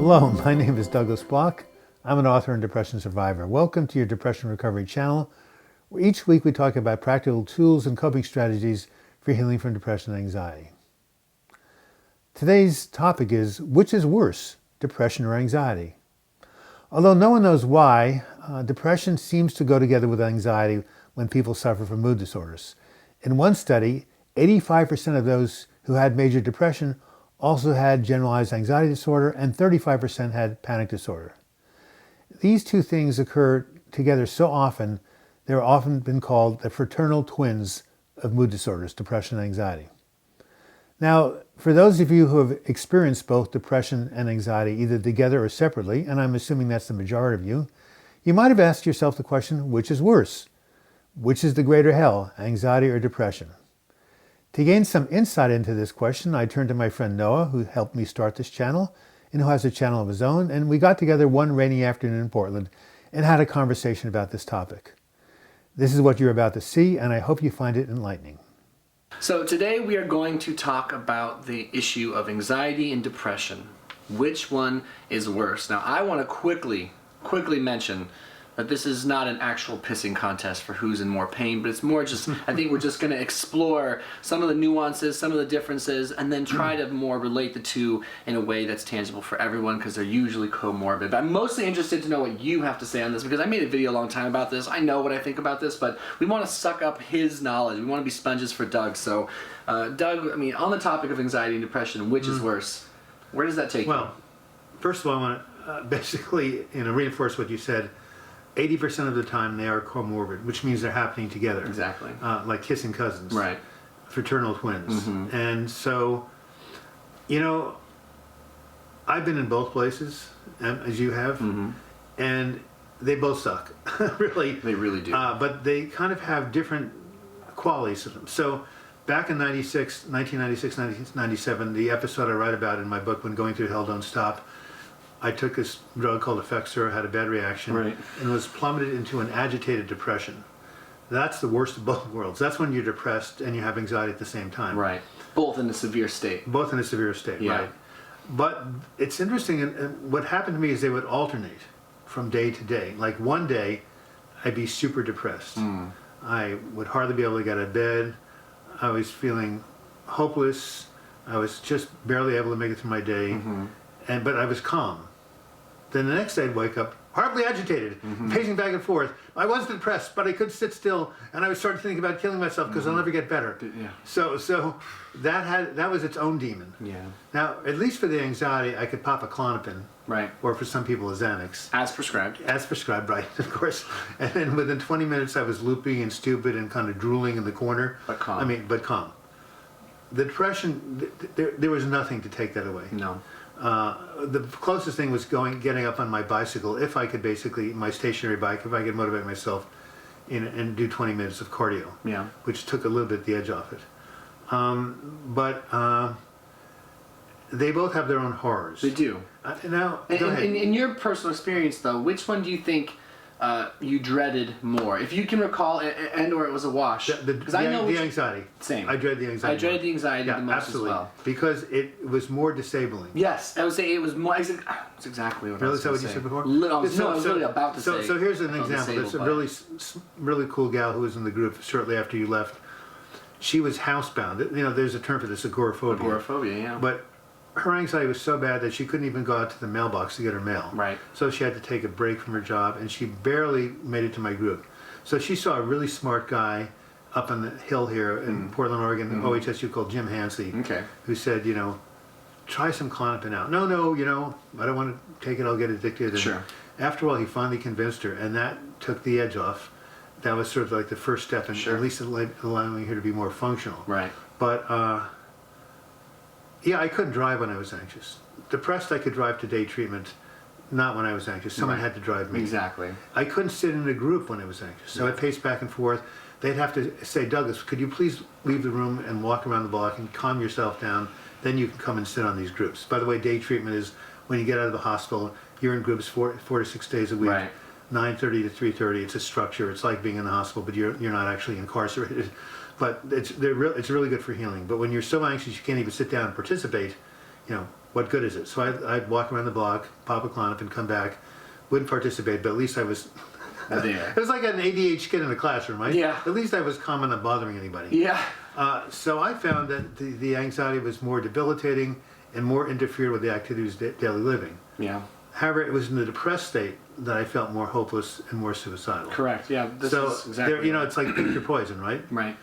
Hello, my name is Douglas Bloch. I'm an author and depression survivor. Welcome to your Depression Recovery channel, where each week we talk about practical tools and coping strategies for healing from depression and anxiety. Today's topic is, which is worse, depression or anxiety? Although no one knows why, depression seems to go together with anxiety when people suffer from mood disorders. In one study, 85% of those who had major depression also had generalized anxiety disorder, and 35% had panic disorder. These two things occur together so often, they're often been called the fraternal twins of mood disorders, depression and anxiety. Now, for those of you who have experienced both depression and anxiety, either together or separately, and I'm assuming that's the majority of you, you might have asked yourself the question, which is worse? Which is the greater hell, anxiety or depression? To gain some insight into this question, I turned to my friend Noah, who helped me start this channel and who has a channel of his own, and we got together one rainy afternoon in Portland and had a conversation about this topic. This is what you're about to see, and I hope you find it enlightening. So today we are going to talk about the issue of anxiety and depression. Which one is worse? Now I want to quickly mention that this is not an actual pissing contest for who's in more pain, but it's more just, I think we're just going to explore some of the nuances, some of the differences, and then try to more relate the two in a way that's tangible for everyone, because they're usually comorbid. But I'm mostly interested to know what you have to say on this, because I made a video a long time about this. I know what I think about this, but we want to suck up his knowledge. We want to be sponges for Doug. So, Doug, I mean, on the topic of anxiety and depression, which is worse? Where does that take you? Well, first of all, I want to basically reinforce what you said. 80% of the time they are comorbid, which means they're happening together. Exactly. Like kissing cousins. Right. Fraternal twins. And so, I've been in both places, as you have, and they both suck. Really. They really do. But they kind of have different qualities to them. So, back in 1996, 1997, the episode I write about in my book, When Going Through Hell Don't Stop, I took this drug called Effexor, had a bad reaction, and was plummeted into an agitated depression. That's the worst of both worlds. That's when you're depressed and you have anxiety at the same time. Right. Both in a severe state. Both in a severe state, right. But it's interesting, and what happened to me is they would alternate from day to day. Like one day, I'd be super depressed. I would hardly be able to get out of bed. I was feeling hopeless. I was just barely able to make it through my day. But I was calm. Then the next day I'd wake up horribly agitated, pacing back and forth. I wasn't depressed, but I could sit still, and I would start thinking about killing myself because I'll never get better. So that was its own demon. Now, at least for the anxiety, I could pop a Klonopin. Or for some people, a Xanax. As prescribed. As prescribed, right, of course. And then within 20 minutes, I was loopy and stupid and kind of drooling in the corner. But calm. But calm. The depression, there was nothing to take that away. No. The closest thing was getting up on my bicycle, if I could my stationary bike, if I could motivate myself and do 20 minutes of cardio, which took a little bit the edge off it. But they both have their own horrors. They do. Now, go ahead. In your personal experience, though, which one do you think you dreaded more? If you can recall, or it was a wash. The anxiety. Same. I dread the anxiety. I dreaded the anxiety the most absolutely. as well. Because it was more disabling. Yes, I would say it was more. That's exactly what I was going to say. Is that what you said before? I was really about to say. So here's an example. There's a really cool gal who was in the group shortly after you left. She was housebound. There's a term for this, agoraphobia. Agoraphobia, yeah. But her anxiety was so bad that she couldn't even go out to the mailbox to get her mail. Right. So she had to take a break from her job, and she barely made it to my group. So she saw a really smart guy up on the hill here in Portland, Oregon, OHSU, called Jim Hansey, who said, try some Klonopin out. No, I don't want to take it, I'll get addicted. And after a while, he finally convinced her, and that took the edge off. That was sort of like the first step in at least allowing her to be more functional. Right. But, I couldn't drive when I was anxious. Depressed, I could drive to day treatment, not when I was anxious. Someone had to drive me. Exactly. I couldn't sit in a group when I was anxious, so I paced back and forth. They'd have to say, Douglas, could you please leave the room and walk around the block and calm yourself down? Then you can come and sit on these groups. By the way, day treatment is when you get out of the hospital, you're in groups 4 to 6 days a week. 9:30 to 3:30. It's a structure. It's like being in the hospital, but you're not actually incarcerated. But it's really good for healing. But when you're so anxious you can't even sit down and participate, what good is it? So I'd walk around the block, pop a clown up and come back. Wouldn't participate, but at least I was there. It was like an ADHD kid in a classroom, right? Yeah. At least I was calm and not bothering anybody. Yeah. So I found that the anxiety was more debilitating and more interfered with the activities of daily living. Yeah. However, it was in the depressed state that I felt more hopeless and more suicidal. Correct. Yeah. This is exactly. You know, it's like pick your poison, right? Right.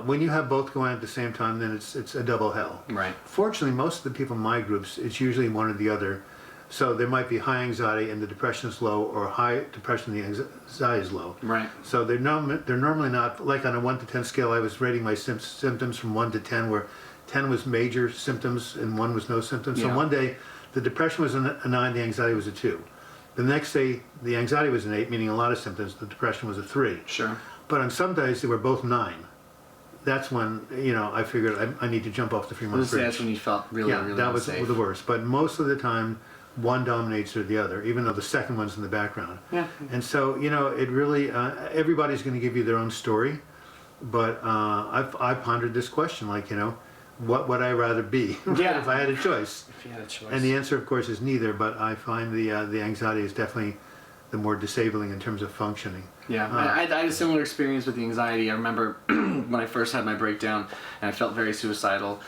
When you have both going at the same time, then it's a double hell. Right. Fortunately, most of the people in my groups, it's usually one or the other. So there might be high anxiety and the depression is low, or high depression and the anxiety is low. Right. So they're normally not, like on a 1 to 10 scale, I was rating my symptoms from 1 to 10, where 10 was major symptoms and 1 was no symptoms. So Yeah. one day, the depression was a 9, the anxiety was a 2. The next day, the anxiety was an 8, meaning a lot of symptoms, the depression was a 3. Sure. But on some days, they were both 9. That's when, you know, I figured I need to jump off the Fremont Bridge. That's when you felt really, Yeah, really that was unsafe. the worst. But most of the time, one dominates or the other, even though the second one's in the background. Yeah. And so, you know, it really, everybody's going to give you their own story. But I've pondered this question, like, you know, what would I rather be Yeah. if I had a choice? If you had a choice. And the answer, of course, is neither. But I find the anxiety is definitely the more disabling in terms of functioning. Yeah, I had a similar experience with the anxiety. I remember when I first had my breakdown and I felt very suicidal.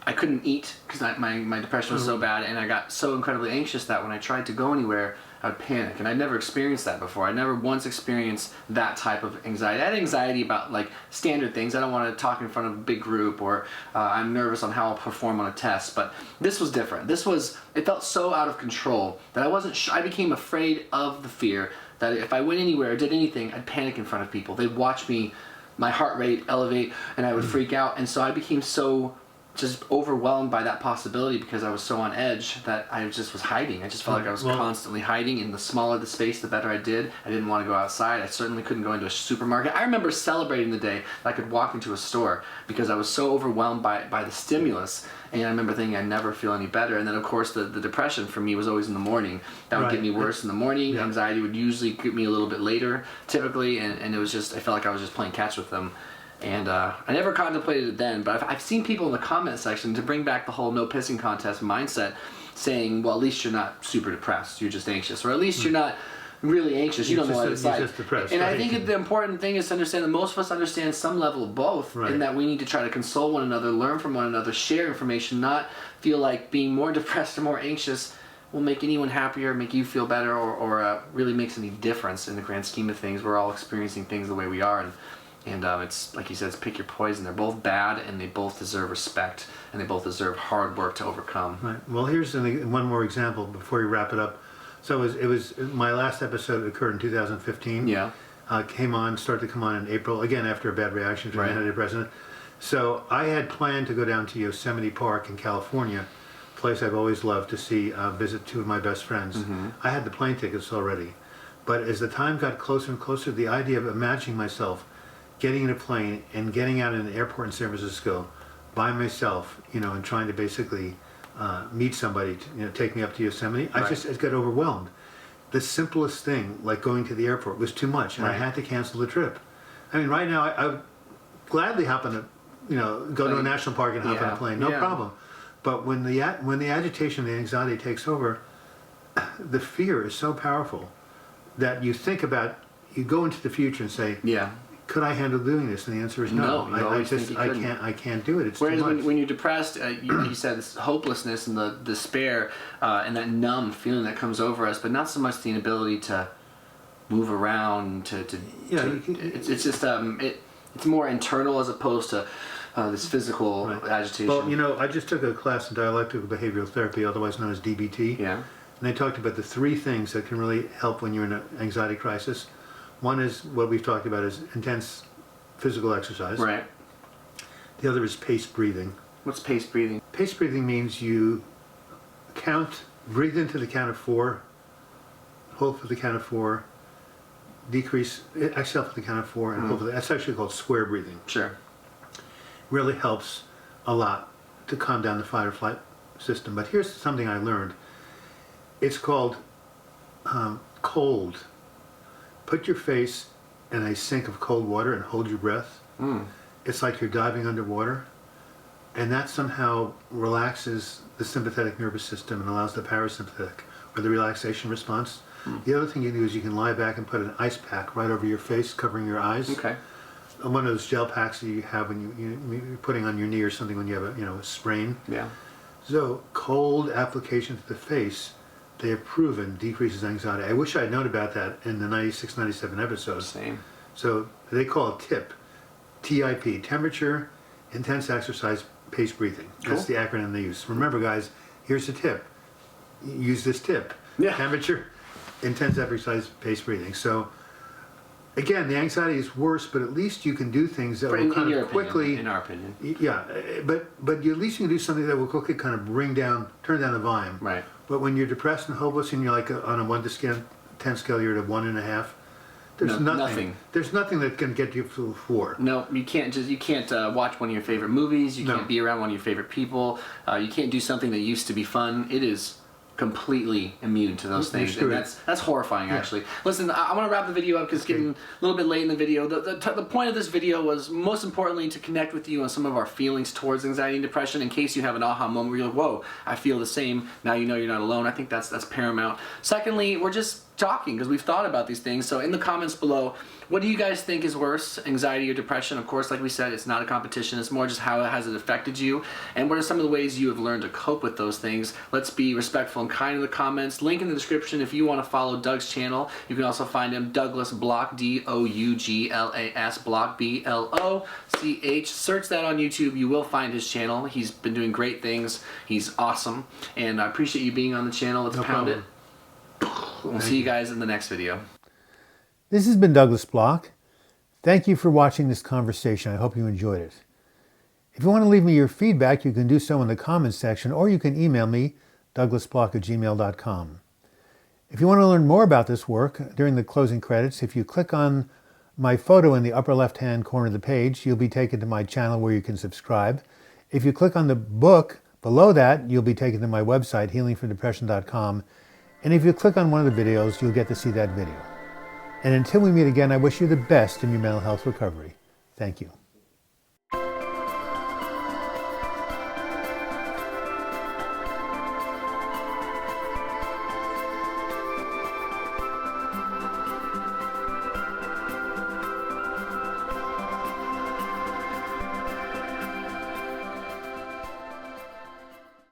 I couldn't eat because my depression was so bad, and I got so incredibly anxious that when I tried to go anywhere, I would panic. And I'd never experienced that before. I never once experienced that type of anxiety. I had anxiety about like standard things. I don't want to talk in front of a big group, or I'm nervous on how I'll perform on a test. But this was different. It felt so out of control that I wasn't. I became afraid of the fear that if I went anywhere or did anything, I'd panic in front of people. They'd watch me, my heart rate elevate, and I would freak out. And so I became so just overwhelmed by that possibility because I was so on edge that I just was hiding. I just felt like I was constantly hiding. And the smaller the space, the better I did. I didn't want to go outside. I certainly couldn't go into a supermarket. I remember celebrating the day that I could walk into a store because I was so overwhelmed by the stimulus. And I remember thinking I'd never feel any better. And then, of course, the depression for me was always in the morning. That would get me worse in the morning. Yeah. Anxiety would usually get me a little bit later, typically. And it was just, I felt like I was just playing catch with them. And I never contemplated it then, but I've seen people in the comment section, to bring back the whole no pissing contest mindset, saying, well, at least you're not super depressed, you're just anxious. Or at least you're not really anxious, you don't know what it's like. Just depressed, and right? I think the important thing is to understand that most of us understand some level of both, and that we need to try to console one another, learn from one another, share information, not feel like being more depressed or more anxious will make anyone happier, make you feel better, or really makes any difference in the grand scheme of things. We're all experiencing things the way we are. And it's, like you said, it's pick your poison. They're both bad, and they both deserve respect, and they both deserve hard work to overcome. Right. Well, here's one more example before we wrap it up. So it was my last episode occurred in 2015. Yeah. Started to come on in April, again after a bad reaction to the antidepressant. So I had planned to go down to Yosemite Park in California, a place I've always loved to see, visit 2 of my best friends. Mm-hmm. I had the plane tickets already. But as the time got closer and closer, the idea of imagining myself getting in a plane and getting out in an airport in San Francisco by myself, and trying to basically meet somebody to, take me up to Yosemite, I got overwhelmed. The simplest thing, like going to the airport, was too much, and I had to cancel the trip. I mean, right now, I would gladly hop on go to a national park and hop on a plane, no problem. But when the agitation, the anxiety takes over, the fear is so powerful that you go into the future and say, could I handle doing this? And the answer is no. I can't do it. It's Whereas too much. when you're depressed, you said this hopelessness and the despair and that numb feeling that comes over us, but not so much the inability to move around. It's just it's more internal as opposed to this physical agitation. Well, I just took a class in dialectical behavioral therapy, otherwise known as DBT. Yeah. And they talked about the 3 things that can really help when you're in an anxiety crisis. One is what we've talked about is intense physical exercise. Right. The other is paced breathing. What's paced breathing? Paced breathing means you breathe into the count of 4, hold for the count of 4, exhale for the count of 4, and hold for that's actually called square breathing. Sure. Really helps a lot to calm down the fight or flight system. But here's something I learned. It's called cold. Put your face in a sink of cold water and hold your breath. It's like you're diving underwater. and that somehow relaxes the sympathetic nervous system and allows the parasympathetic, or the relaxation response. The other thing you can do is you can lie back and put an ice pack right over your face, covering your eyes. Okay. One of those gel packs that you have when you're putting on your knee or something when you have a sprain. Yeah. So cold application to the face, they have proven decreases anxiety. I wish I had known about that in the 96, 97 episodes. Same. So they call it TIP, TIP, temperature, intense exercise, paced breathing. That's the acronym they use. Remember, guys, here's the tip. Use this tip. Yeah. Temperature, intense exercise, paced breathing. So again, the anxiety is worse, but at least you can do things that will kind of quickly. In our opinion. Yeah, but at least you can do something that will quickly kind of turn down the volume. Right. But when you're depressed and hopeless and you're like on a 1 to 10 scale, you're at a 1.5. There's nothing. There's nothing that can get you to 4. No, you can't watch one of your favorite movies. You can't be around one of your favorite people. You can't do something that used to be fun. It is completely immune to those things, and that's horrifying. Actually, listen, I want to wrap the video up because it's getting a little bit late in the video. The point of this video was most importantly to connect with you on some of our feelings towards anxiety and depression. In case you have an aha moment where you're like, "Whoa, I feel the same." Now you know you're not alone. I think that's paramount. Secondly, we're just talking because we've thought about these things. So in the comments below, what do you guys think is worse, anxiety or depression? Of course, like we said, it's not a competition. It's more just how has it affected you, and what are some of the ways you have learned to cope with those things. Let's be respectful and kind in the comments. Link in the description if you want to follow Doug's channel. You can also find him, Douglas Bloch, Douglas, Bloch, Bloch. Search that on YouTube. You will find his channel. He's been doing great things. He's awesome, and I appreciate you being on the channel. Let's pound it. We'll see you guys in the next video. This has been Douglas Bloch. Thank you for watching this conversation. I hope you enjoyed it. If you want to leave me your feedback, you can do so in the comments section, or you can email me, douglasbloch@gmail.com. If you want to learn more about this work, during the closing credits, if you click on my photo in the upper left-hand corner of the page, you'll be taken to my channel where you can subscribe. If you click on the book below that, you'll be taken to my website, healingfordepression.com. And if you click on one of the videos, you'll get to see that video. And until we meet again, I wish you the best in your mental health recovery. Thank you.